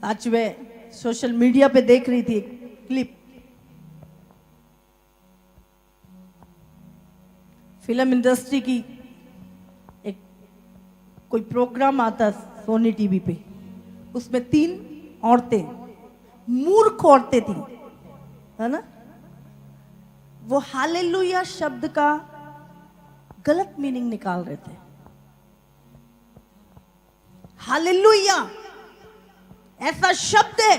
आज मैं social media पे देख रही थी एक क्लिप, फिल्म इंडस्ट्री की एक कोई प्रोग्राम आता सोनी टीवी पे, उसमें 3 औरतें, मूर्ख औरतें थी, है ना, वो हालेलुया शब्द का गलत मीनिंग निकाल रहे थे। हालेलुया ऐसा शब्द है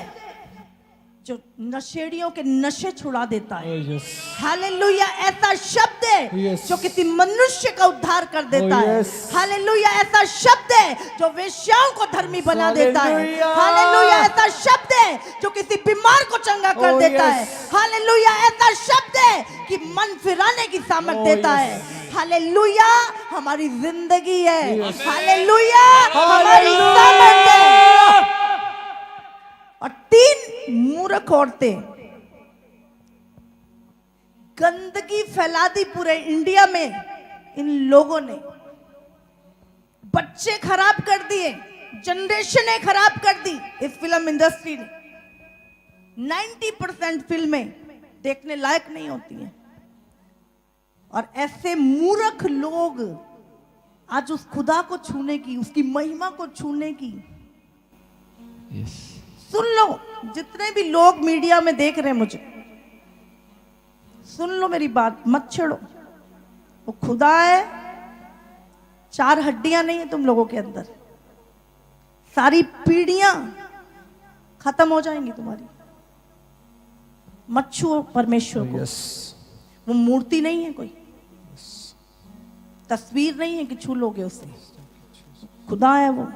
जो नशेड़ियों के नशे छुड़ा देता है। हालेलुया ऐसा शब्द है जो किसी मनुष्य का उद्धार कर देता है। हालेलुया ऐसा शब्द है जो वेश्याओं को धर्मी बना देता है। हालेलुया ऐसा शब्द है जो किसी बीमार को चंगा कर देता है। हालेलुया ऐसा शब्द है कि मन फिराने की सामर्थ देता है। हालेलुया हमारी जिंदगी है। हालेलुया हमारी सामर्थ है। और 3 मूर्ख औरतें गंदगी फैला दी पूरे इंडिया में। इन लोगों ने बच्चे खराब कर दिए, जनरेशनें खराब कर दी। इस फिल्म इंडस्ट्री ने 90% फिल्में देखने लायक नहीं होती हैं, और ऐसे मूर्ख लोग आज उस खुदा को छूने की, उसकी महिमा को छूने की सुन लो, जितने भी लोग मीडिया में देख रहे हैं मुझे, सुन लो मेरी बात, मत छेड़ो। वो खुदा है, 4 हड्डियां नहीं है तुम लोगों के अंदर, सारी पीढ़ियां खत्म हो जाएंगी तुम्हारी। मत छुओ परमेश्वर को। वो मूर्ति नहीं है, कोई तस्वीर नहीं है कि छू लोगे उसे। खुदा है वो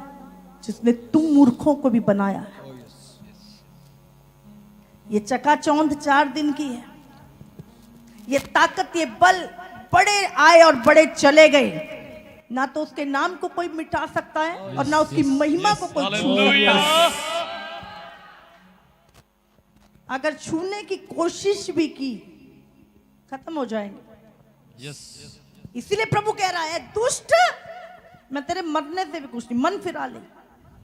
जिसने तुम मूर्खों को भी बनाया है। ये चकाचौंध 4 दिन की है। ये ताकत, ये बल, बड़े आए और बड़े चले गए। ना तो उसके नाम को कोई मिटा सकता है और ना उसकी महिमा को कोई छू सकता है। अगर छूने की कोशिश भी की, खत्म हो जाएंगे। इसीलिए प्रभु कह रहा है, दुष्ट, मैं तेरे मरने से भी कुछ नहीं, मन फिरा ले,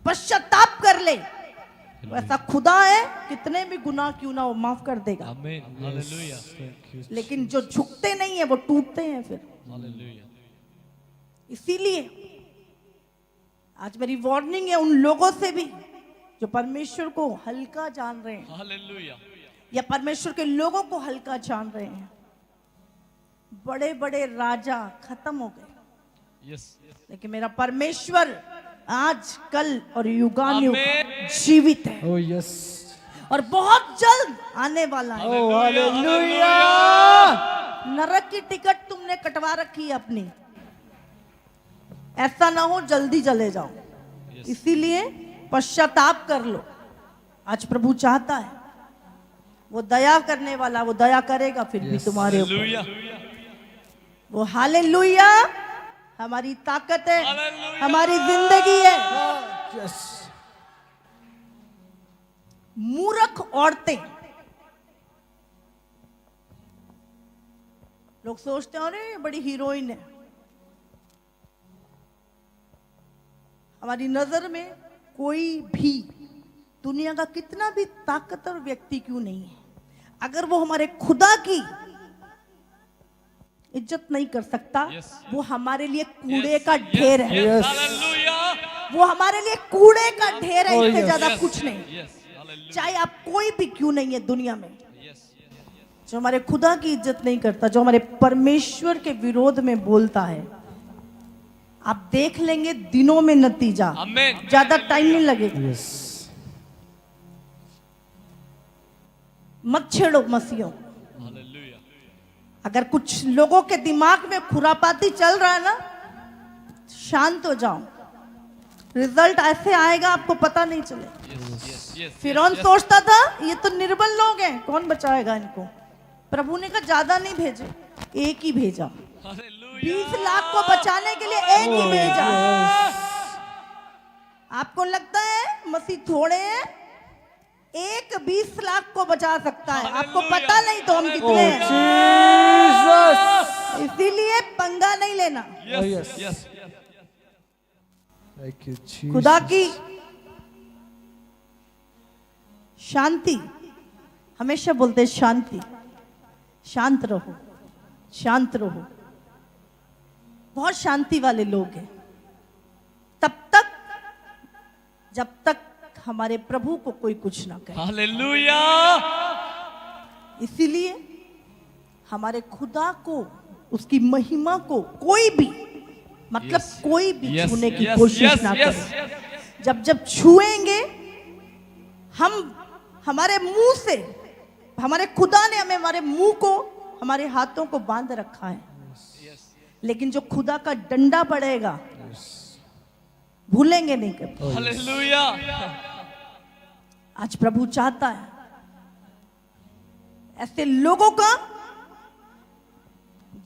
पश्चाताप कर ले। ऐसा खुदा है, कितने भी गुनाह क्यों ना हो माफ कर देगा। लेकिन जो झुकते नहीं है वो टूटते हैं फिर। इसीलिए आज मेरी वार्निंग है उन लोगों से भी जो परमेश्वर को हल्का जान रहे हैं, या परमेश्वर के लोगों को हल्का जान रहे हैं। बड़े बड़े राजा खत्म हो गए, लेकिन मेरा परमेश्वर आज, कल और युगानुयुग जीवित है। और बहुत जल्द आने वाला है। हालेलुया। नरक की टिकट तुमने कटवा रखी है अपनी, ऐसा ना हो जल्दी चले जाओ। इसीलिए पश्चाताप कर लो। आज प्रभु चाहता है, वो दया करने वाला, वो दया करेगा फिर भी तुम्हारे ऊपर। वो हालेलुया हमारी ताकत है, हमारी जिंदगी है। मूर्ख औरतें, लोग सोचते हैं अरे बड़ी हीरोइन है। हमारी नजर में कोई भी, दुनिया का कितना भी ताकतवर व्यक्ति क्यों नहीं है, अगर वो हमारे खुदा की इज्जत नहीं कर सकता, वो हमारे लिए कूड़े का ढेर है। वो हमारे लिए कूड़े का ढेर है, इससे ज्यादा कुछ नहीं। चाहे आप कोई भी क्यों नहीं है दुनिया में, जो हमारे खुदा की इज्जत नहीं करता, जो हमारे परमेश्वर के विरोध में बोलता है, आप देख लेंगे दिनों में नतीजा, ज्यादा टाइम नहीं लगेगा। मत छेड़ो मसीहों। अगर कुछ लोगों के दिमाग में खुरापाती चल रहा है ना, शांत हो जाओ। रिजल्ट ऐसे आएगा आपको पता नहीं चले। फिरौन सोचता था ये तो निर्बल लोग हैं, कौन बचाएगा इनको। प्रभु ने कहा ज्यादा नहीं भेजे, एक ही भेजा। 20 लाख को बचाने के लिए एक ही भेजा। आपको लगता है मसीह थोड़े हैं? एक 20 लाख को बचा सकता है। आपको पता नहीं तो हम कितने हैं। इसीलिए पंगा नहीं लेना। खुदा की शांति, हमेशा बोलते हैं शांति, शांत रहो, शांत रहो। बहुत शांति वाले लोग हैं तब तक जब तक हमारे प्रभु को कोई कुछ ना कहे। हालेलुया। इसीलिए हमारे खुदा को, उसकी महिमा को कोई भी, मतलब कोई भी छूने की कोशिश ना करे। जब जब छुएंगे हम, हमारे मुंह से, हमारे खुदा ने हमें, हमारे मुंह को, हमारे हाथों को बांध रखा है, लेकिन जो खुदा का डंडा पड़ेगा भूलेंगे नहीं कभी। हालेलुया। आज प्रभु चाहता है ऐसे लोगों का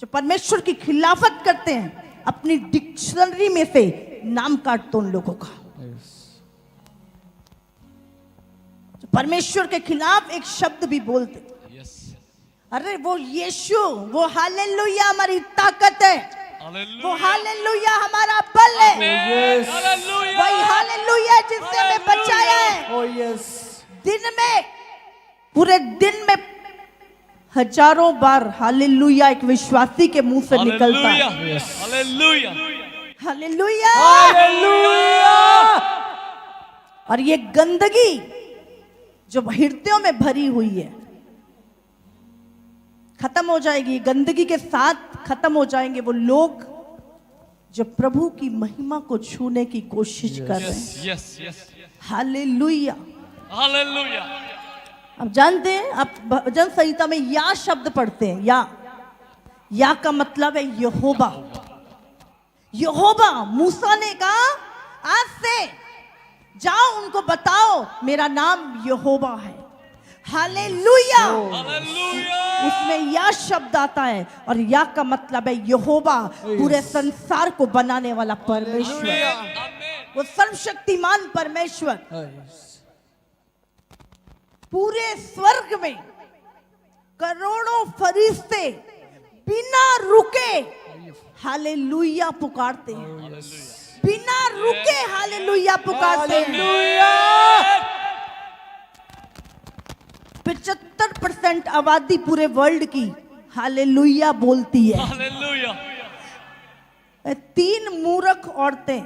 जो परमेश्वर की खिलाफत करते हैं, अपनी डिक्शनरी में से नाम काट दो उन लोगों का। जो परमेश्वर के खिलाफ एक शब्द भी बोलते, अरे वो यीशु, वो हालेलुया हमारी ताकत है, वो हालेलुया हमारा बल है, वही हालेलुया जिसने हमें बचाया है। दिन में, पूरे दिन में हजारों बार हालेलुया एक विश्वासी के मुंह से निकलता है। Hallelujah, hallelujah. और ये गंदगी जो हृदयों में भरी हुई है खत्म हो जाएगी। गंदगी के साथ खत्म हो जाएंगे वो लोग जो प्रभु की महिमा को छूने की कोशिश कर रहे हैं। Hallelujah, hallelujah. अब जानते हैं, आप भजन संहिता में या शब्द पढ़ते हैं, या का मतलब है यहोवा। यहोवा, मूसा ने कहा आज से जाओ उनको बताओ मेरा नाम यहोवा है। हालेलुया। उसमें या शब्द आता है और या का मतलब है यहोवा, पूरे संसार को बनाने वाला परमेश्वर, वो सर्वशक्तिमान परमेश्वर। पूरे स्वर्ग में करोड़ों फरिश्ते बिना रुके हालेलुया पुकारते हैं, बिना रुके हालेलुया पुकारते हैं। 75% आबादी पूरे वर्ल्ड की हालेलुया बोलती है। हालेलुया। 3 मूर्ख औरतें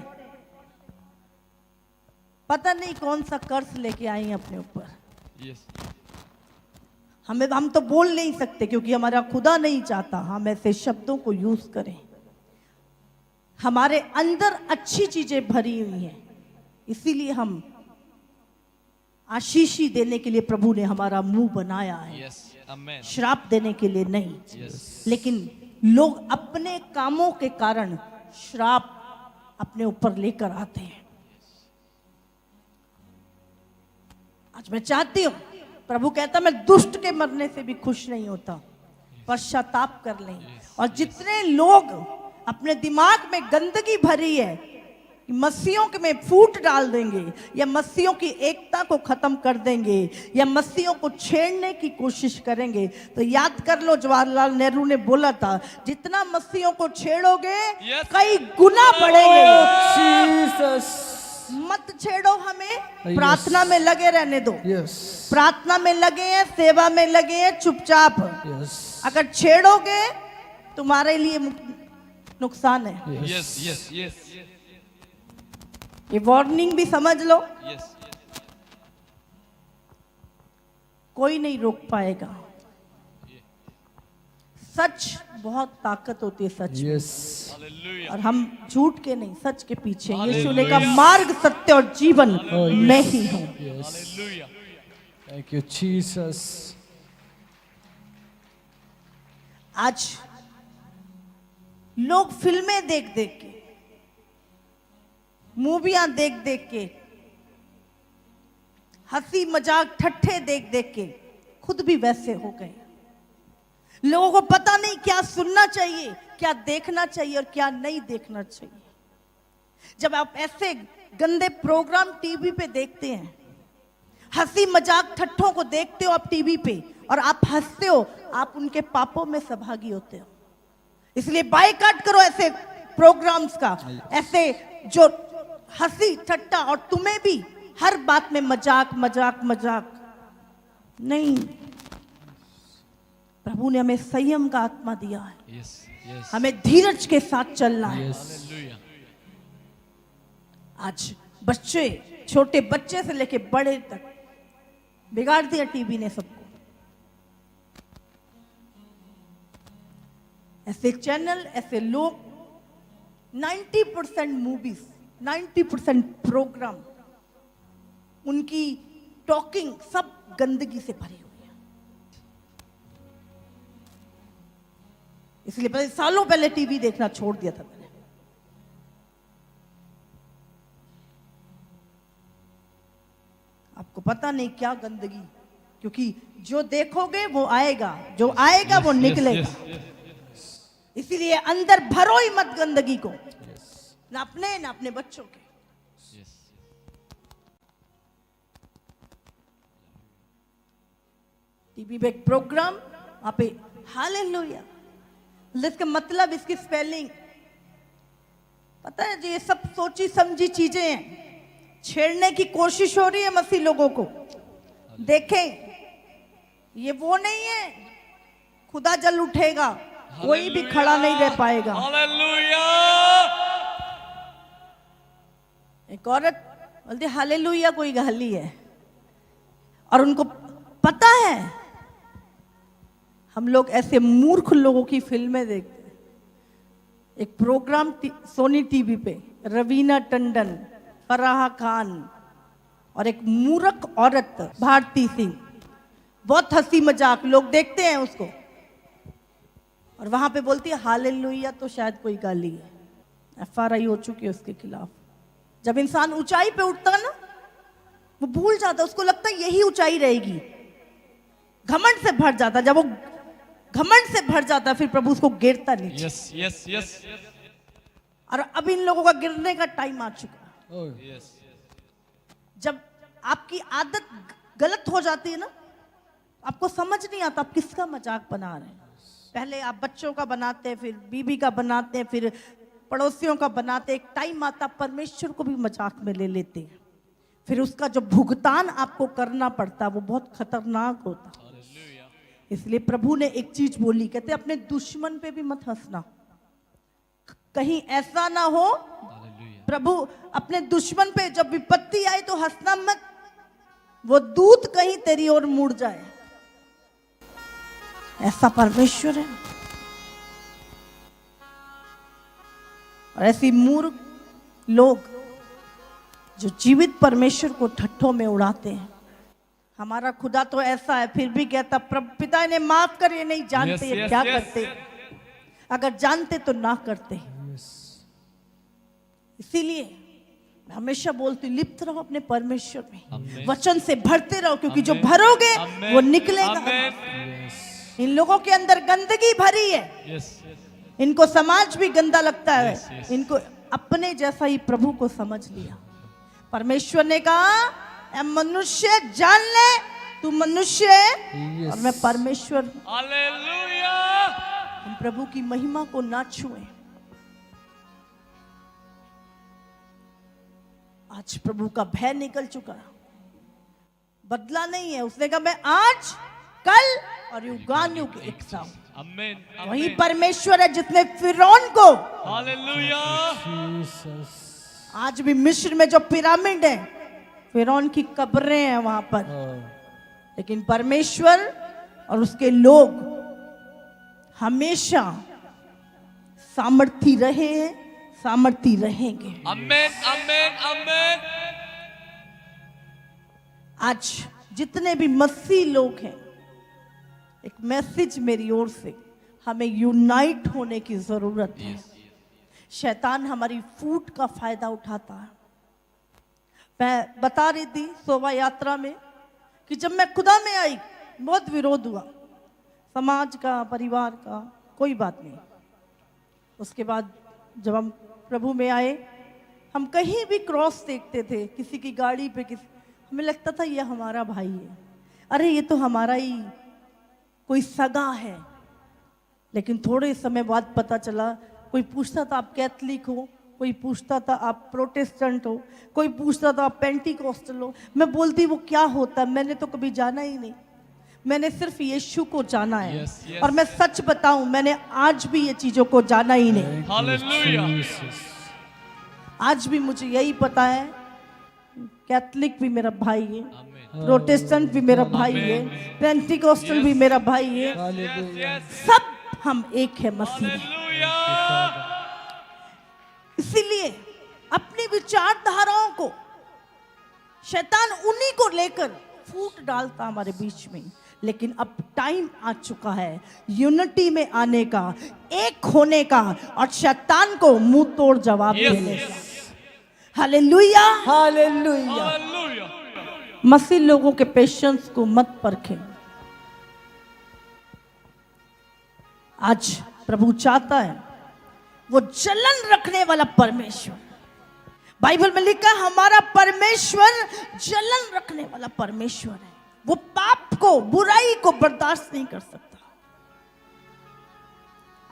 पता नहीं कौन सा कर्ज लेके आई हैं अपने ऊपर। हम तो बोल नहीं सकते क्योंकि हमारा खुदा नहीं चाहता हम ऐसे शब्दों को यूज करें। हमारे अंदर अच्छी चीजें भरी हुई हैं, इसीलिए हम आशीष देने के लिए प्रभु ने हमारा मुंह बनाया है, श्राप देने के लिए नहीं। लेकिन लोग अपने कामों के कारण श्राप अपने ऊपर लेकर आते हैं। आज मैं चाहती हूं, प्रभु कहता मैं दुष्ट के मरने से भी खुश नहीं होता, पश्चाताप कर लें। और जितने लोग अपने दिमाग में गंदगी भरी है, मसीहों के में फूट डाल देंगे या मसीहों की एकता को खत्म कर देंगे या मसीहों को छेड़ने की कोशिश करेंगे, तो याद कर लो जवाहरलाल नेहरू ने बोला था, जितना मसीहों को छेड़ोगे कई गुना बढ़ेंगे। मत छेड़ो हमें, प्रार्थना में लगे रहने दो। प्रार्थना में लगे हैं, सेवा में लगे हैं, चुपचाप। अगर छेड़ोगे तुम्हारे लिए नुकसान है। ये वार्निंग भी समझ लो। कोई नहीं रोक पाएगा। सच बहुत ताकत होती है, सच में। और हम झूठ के नहीं, सच के पीछे। यीशु ने कहा मार्ग, सत्य और जीवन मैं ही हूं। Thank you Jesus. आज लोग फिल्में देख देख के, मूवियां देख देख के, हंसी मजाक ठट्ठे देख देख के खुद भी वैसे हो गए। लोगों को पता नहीं क्या सुनना चाहिए, क्या देखना चाहिए और क्या नहीं देखना चाहिए। जब आप ऐसे गंदे प्रोग्राम टीवी पे देखते हैं, हंसी मजाक ठट्ठों को देखते हो आप टीवी पे और आप हंसते हो, आप उनके पापों में सहभागी होते हो। इसलिए बायकॉट करो ऐसे प्रोग्राम्स का, ऐसे जो हंसी ठट्टा, और तुम्हें भी हर बात में मजाक मजाक मजाक। नहीं, प्रभु ने हमें संयम का आत्मा दिया है। Yes. Yes. हमें धीरज के साथ चलना है। Hallelujah. आज बच्चे, छोटे बच्चे से लेके बड़े तक बिगाड़ दिया टीवी ने सबको। ऐसे चैनल, ऐसे लोग, 90% मूवीज, 90% प्रोग्राम, उनकी टॉकिंग सब गंदगी से भरी हुई है। इसलिए पहले सालों पहले टीवी देखना छोड़ दिया था मैंने। आपको पता नहीं क्या गंदगी, क्योंकि जो देखोगे वो आएगा, जो आएगा वो निकलेगा। इसीलिए अंदर भरो ही मत गंदगी को, ना अपने ना अपने बच्चों के। Yes. टीवी पे एक प्रोग्राम, वहां पे हालेलुया, इसका मतलब, इसकी स्पेलिंग पता है जी? ये सब सोची समझी चीजें हैं, छेड़ने की कोशिश हो रही है मसीह लोगों को। देखें, ये वो नहीं है खुदा जल उठेगा, कोई भी खड़ा नहीं रह पाएगा। Hallelujah. एक औरत बोलती हालेलुया कोई गाली है, और उनको पता है। हम लोग ऐसे मूर्ख लोगों की फिल्में देखते हैं। एक प्रोग्राम सोनी टीवी पे, रवीना टंडन, फराह खान और एक मूर्ख औरत भारती सिंह, बहुत हंसी मजाक, लोग देखते हैं उसको, और वहां पे बोलती है हालेलुया, तो शायद कोई गाली है। FRI हो चुकी है उसके खिलाफ। जब इंसान ऊंचाई पे उठता है ना, वो भूल जाता, उसको लगता है यही ऊंचाई रहेगी, घमंड से भर जाता। जब वो घमंड से भर जाता, फिर प्रभु उसको गिरता नीचे। Yes. Yes. Yes. और अब इन लोगों का गिरने का टाइम आ चुका है। Yes. जब आपकी आदत गलत हो जाती है ना, आपको समझ नहीं आता आप किसका मजाक बना रहे हैं। पहले आप बच्चों का बनाते हैं, फिर बीबी का बनाते हैं, फिर पड़ोसियों का बनाते हैं। एक टाइम आता परमेश्वर को भी मजाक में ले लेते हैं, फिर उसका जो भुगतान आपको करना पड़ता है वो बहुत खतरनाक होता है। इसलिए प्रभु ने एक चीज बोली, कहते अपने दुश्मन पे भी मत हंसना, कहीं ऐसा ना हो। प्रभु अपने दुश्मन पे जब विपत्ति आए तो हंसना मत, वो दूत कहीं तेरी ओर मुड़ जाए। ऐसा परमेश्वर है। और ऐसी मूर्ख लोग जो जीवित परमेश्वर को ठट्ठों में उड़ाते हैं। हमारा खुदा तो ऐसा है, फिर भी कहता प्रभु पिता ने माफ कर, ये नहीं जानते ये क्या करते। अगर जानते तो ना करते। इसीलिए मैं हमेशा बोलती हूँ, लिप्त रहो अपने परमेश्वर में, वचन से भरते रहो, क्योंकि जो भरोगे वो निकलेगा। इन लोगों के अंदर गंदगी भरी है। इनको समाज भी गंदा लगता है। इनको अपने जैसा ही प्रभु को समझ लिया। परमेश्वर ने कहा ऐ मनुष्य जान ले तू मनुष्य है और मैं परमेश्वर हूं। हालेलुया। हम प्रभु की महिमा को ना छुएं। आज प्रभु का भय निकल चुका, बदला नहीं है। उसने कहा मैं आज कल और युगानुयुग एक सा हूं। वही परमेश्वर है जिसने फिरौन को, हालेलुया, आज भी मिस्र में जो पिरामिड है, फिरौन की कब्रें हैं वहां पर, लेकिन परमेश्वर और उसके लोग हमेशा सामर्थी रहे हैं, सामर्थी रहेंगे। आमीन, आमीन, आमीन। आज जितने भी मसीह लोग हैं, एक मैसेज मेरी ओर से, हमें यूनाइट होने की जरूरत है। शैतान हमारी फूट का फायदा उठाता है। मैं बता रही थी शोभा यात्रा में कि जब मैं खुदा में आई बहुत विरोध हुआ, समाज का, परिवार का, कोई बात नहीं। उसके बाद जब हम प्रभु में आए, हम कहीं भी क्रॉस देखते थे, किसी की गाड़ी पे, हमें लगता था ये हमारा भाई है, अरे ये तो हमारा ही कोई सगा है। लेकिन थोड़े समय बाद पता चला, कोई पूछता था आप कैथलिक हो, कोई पूछता था आप प्रोटेस्टेंट हो, कोई पूछता था आप पेंटिकॉस्टल हो। मैं बोलती वो क्या होता है, मैंने तो कभी जाना ही नहीं। मैंने सिर्फ यीशु को जाना है। Yes, yes. और मैं सच बताऊं, मैंने आज भी ये चीजों को जाना ही नहीं। Hallelujah. आज भी मुझे यही पता है, कैथलिक भी मेरा भाई है, Amen. प्रोटेस्टेंट भी मेरा भाई है, पेंटिकोस्टल भी मेरा भाई है, Yes, yes. सब हम एक है मसीह में। Hallelujah. इसीलिए अपनी विचारधाराओं को शैतान उन्हीं को लेकर फूट डालता हमारे बीच में। लेकिन अब टाइम आ चुका है यूनिटी में आने का, एक होने का और शैतान को मुंह तोड़ जवाब Yes, देने का। yes. हालेलुया। हालेलुया। Hallelujah. मसीह लोगों के पेशेंस को मत परखें। आज प्रभु चाहता है वो जलन रखने वाला परमेश्वर। बाइबल में लिखा है हमारा परमेश्वर जलन रखने वाला परमेश्वर है। वो पाप को, बुराई को बर्दाश्त नहीं कर सकता।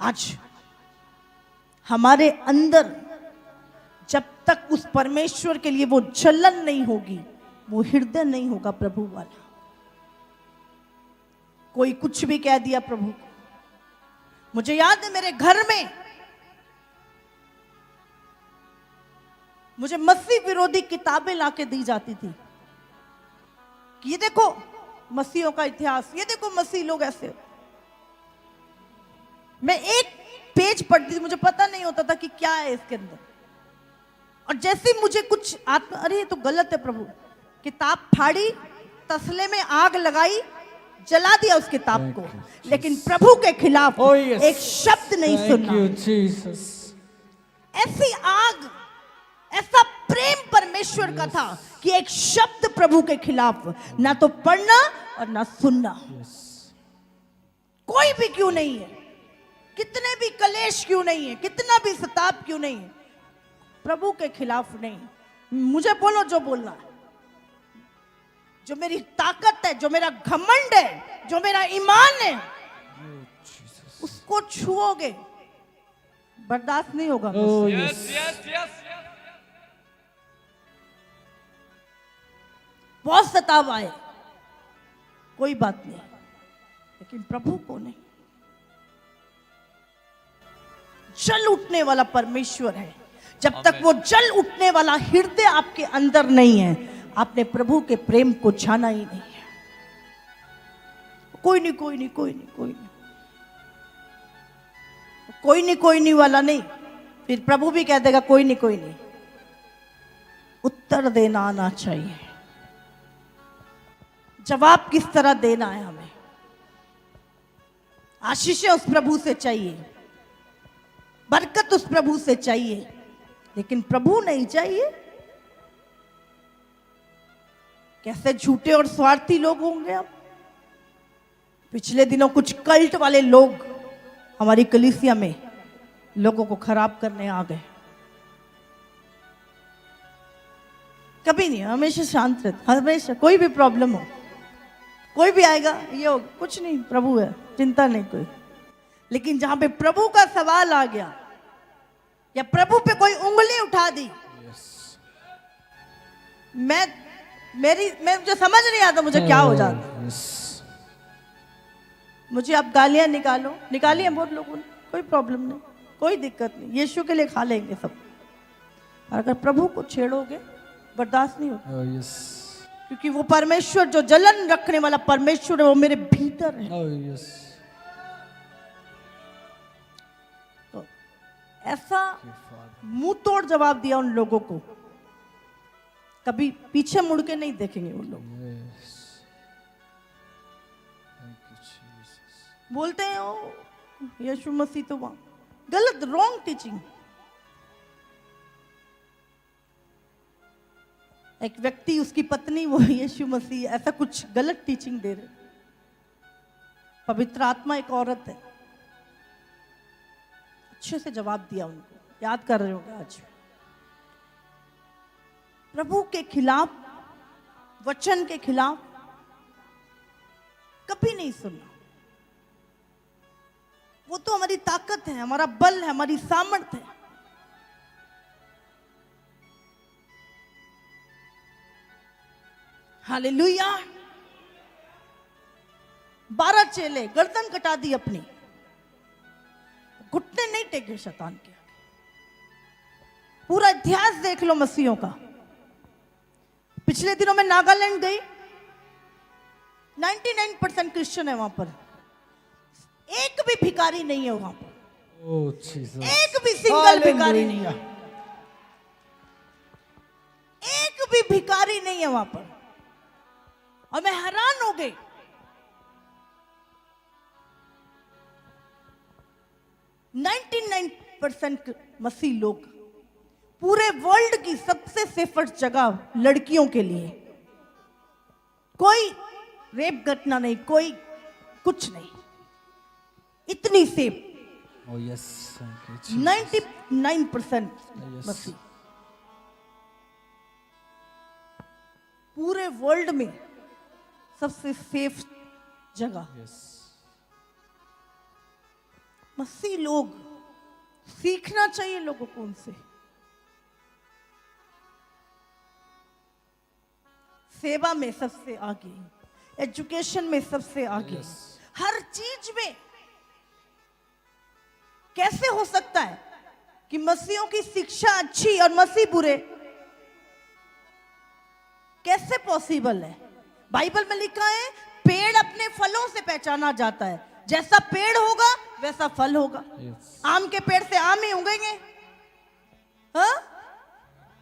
आज हमारे अंदर जब तक उस परमेश्वर के लिए वो जलन नहीं होगी, वो हृदय नहीं होगा प्रभु वाला। कोई कुछ भी कह दिया प्रभु को। मुझे याद है मेरे घर में मुझे मसीह विरोधी किताबें लाके दी जाती थी कि ये देखो मसीहों का इतिहास, ये देखो मसीह लोग ऐसे। मैं एक पेज पढ़ती थी, मुझे पता नहीं होता था कि क्या है इसके अंदर। और जैसे ही मुझे कुछ अरे ये तो गलत है प्रभु, किताब फाड़ी, तसले में आग लगाई, जला दिया उस किताब को, लेकिन प्रभु के खिलाफ एक शब्द नहीं सुना। ऐसी आग, ऐसा प्रेम परमेश्वर का था कि एक शब्द प्रभु के खिलाफ ना तो पढ़ना और ना सुनना। कोई भी क्यों नहीं है, कितने भी कलेश क्यों नहीं है, कितना भी सताप क्यों नहीं है, प्रभु के खिलाफ नहीं। मुझे बोलो जो बोलना है। जो मेरी ताकत है, जो मेरा घमंड है, जो मेरा ईमान है, उसको छुओगे बर्दाश्त नहीं होगा। Yes, yes, yes. बहुत सताव आए, कोई बात नहीं, लेकिन प्रभु को नहीं। जल उठने वाला परमेश्वर है। जब तक वो जल उठने वाला हृदय आपके अंदर नहीं है, आपने प्रभु के प्रेम को जाना ही नहीं है। कोई नहीं, कोई नहीं, कोई नहीं, कोई नहीं, कोई नहीं, कोई नहीं वाला नहीं। फिर प्रभु भी कह देगा कोई नहीं, कोई नहीं। उत्तर देना आना चाहिए। जवाब किस तरह देना है हमें। आशीषें उस प्रभु से चाहिए, बरकत उस प्रभु से चाहिए, लेकिन प्रभु नहीं चाहिए। कैसे झूठे और स्वार्थी लोग होंगे अब। पिछले दिनों कुछ कल्ट वाले लोग हमारी कलीसिया में लोगों को खराब करने आ गए। कभी नहीं, हमेशा शांत रहते, हमेशा कोई भी प्रॉब्लम हो, कोई भी आएगा, ये हो, कुछ नहीं, प्रभु है, चिंता नहीं कोई। लेकिन जहां पे प्रभु का सवाल आ गया या प्रभु पे कोई उंगली उठा दी, मुझे समझ नहीं आता मुझे क्या हो जाता। मुझे आप गालियां निकालो, निकाली है बहुत लोगों ने, कोई प्रॉब्लम नहीं, कोई दिक्कत नहीं, यीशु के लिए खा लेंगे सब। और अगर प्रभु को छेड़ोगे बर्दाश्त नहीं होता। क्योंकि वो परमेश्वर जो जलन रखने वाला परमेश्वर है, वो मेरे भीतर है। तो ऐसा मुंह तोड़ जवाब दिया उन लोगों को, कभी पीछे मुड़ के नहीं देखेंगे वो लोग। बोलते हैं ओ यीशु मसीह तो वहां, गलत, रॉन्ग टीचिंग। एक व्यक्ति, उसकी पत्नी, वो यीशु मसीह, ऐसा कुछ गलत टीचिंग दे रहे। पवित्र आत्मा एक औरत है, अच्छे से जवाब दिया उनको, याद कर रहे होंगे आज। प्रभु के खिलाफ, वचन के खिलाफ कभी नहीं सुनना। वो तो हमारी ताकत है, हमारा बल है, हमारी सामर्थ है। हालेलुया। 12 चेले, गर्दन कटा दी अपनी, घुटने नहीं टेके शैतान के आगे। पूरा इतिहास देख लो मसीहों का। पिछले दिनों में नागालैंड गई, 99% क्रिश्चियन है वहां पर, एक भी भिखारी नहीं है वहां पर, Oh, Jesus. एक भी सिंगल भिखारी नहीं है, एक भी भिखारी नहीं है वहां पर। और मैं हैरान हो गई, 99% मसीह लोग। पूरे वर्ल्ड की सबसे सेफेस्ट जगह लड़कियों के लिए, कोई रेप घटना नहीं, कोई कुछ नहीं, इतनी safe. Oh, yes. Thank you, Jesus. 99% Yes. मसीह पूरे वर्ल्ड में सबसे सेफ जगह। Yes. मसीह लोग, सीखना चाहिए लोगों को उनसे। सेवा में सबसे आगे, एजुकेशन में सबसे आगे, Yes. हर चीज में। कैसे हो सकता है कि मसीहों की शिक्षा अच्छी और मसीह बुरे? कैसे पॉसिबल है? बाइबल में लिखा है पेड़ अपने फलों से पहचाना जाता है, जैसा पेड़ होगा वैसा फल होगा। Yes. आम के पेड़ से आम ही उगेंगे, हाँ?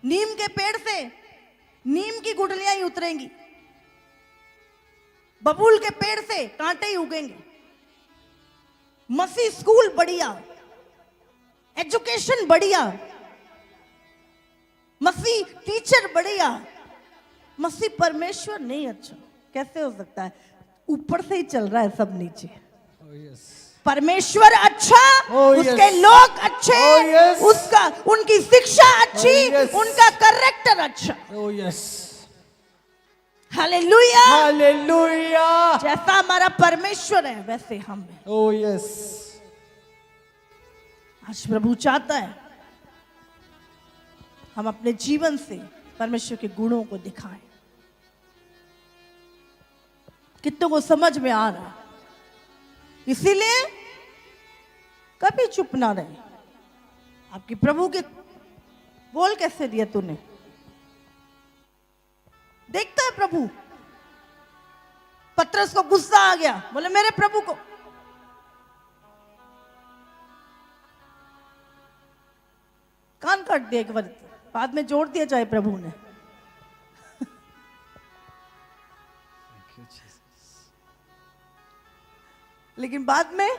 नीम के पेड़ से नीम की गुठलियां ही उतरेंगी, बबूल के पेड़ से कांटे ही उगेंगे। मसीह स्कूल बढ़िया, एजुकेशन बढ़िया, मसीह टीचर बढ़िया, मसीह परमेश्वर नहीं अच्छा। कैसे हो सकता है? ऊपर से ही चल रहा है सब नीचे। Oh, yes. परमेश्वर अच्छा, Oh, yes. उसके लोग अच्छे, Oh, yes. उसका उनकी शिक्षा अच्छी, Oh, yes. उनका करेक्टर अच्छा। Oh, yes. हालेलुया। Hallelujah. जैसा हमारा परमेश्वर है वैसे हम हैं। Oh, yes. आज प्रभु चाहता है हम अपने जीवन से परमेश्वर के गुणों को दिखाएं। कितनों को समझ में आ रहा है? इसीलिए कभी चुप ना रहे। आपकी प्रभु के बोल कैसे दिया तूने? देखता है प्रभु। पतरस को गुस्सा आ गया, बोले मेरे प्रभु को कान काट दिया एक बार, बाद में जोड़ दिया जाए प्रभु ने। Thank you, Jesus. लेकिन बाद में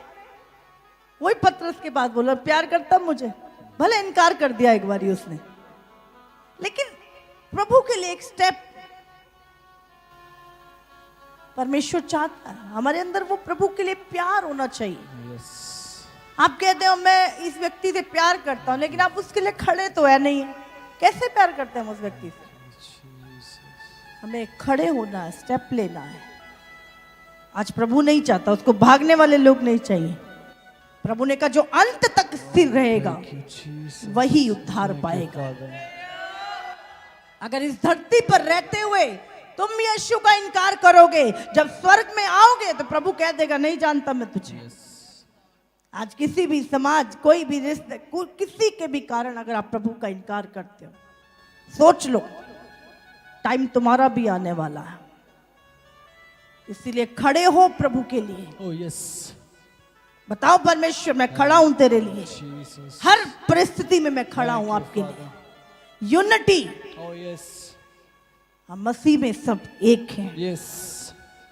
वही पतरस के बाद बोला प्यार करता मुझे, भले इनकार कर दिया एक बारी उसने, लेकिन प्रभु के लिए एक स्टेप परमेश्वर चाहता है। हमारे अंदर वो प्रभु के लिए प्यार होना चाहिए। Yes. आप कहते हो मैं इस व्यक्ति से प्यार करता हूं, लेकिन आप उसके लिए खड़े तो है नहीं है। कैसे प्यार करते हैं हम उस व्यक्ति से? Jesus. हमें खड़े होना है, स्टेप लेना है। आज प्रभु नहीं चाहता, उसको भागने वाले लोग नहीं चाहिए। प्रभु ने कहा जो अंत तक स्थिर रहेगा Thank you, Jesus. वही उद्धार Thank you, पाएगा। Father. अगर इस धरती पर रहते हुए तुम यीशु का इनकार करोगे, जब स्वर्ग में आओगे तो प्रभु कह देगा नहीं जानता मैं तुझे। Yes. आज किसी भी समाज, कोई भी रिश्ते, किसी के भी कारण अगर आप प्रभु का इनकार करते हो, सोच लो टाइम तुम्हारा भी आने वाला है। इसीलिए खड़े हो प्रभु के लिए। Oh, yes. बताओ परमेश्वर मैं खड़ा हूं तेरे लिए, Jesus. हर परिस्थिति में मैं खड़ा हूं आपके लिए। Unity, Oh, yes. हम मसीह में सब एक हैं। Yes.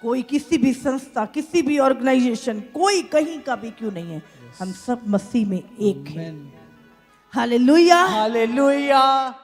कोई किसी भी संस्था, किसी भी ऑर्गेनाइजेशन, कोई कहीं का भी क्यों नहीं है, हम सब मसीह में एक हैं। Amen. हालेलुया। Hallelujah.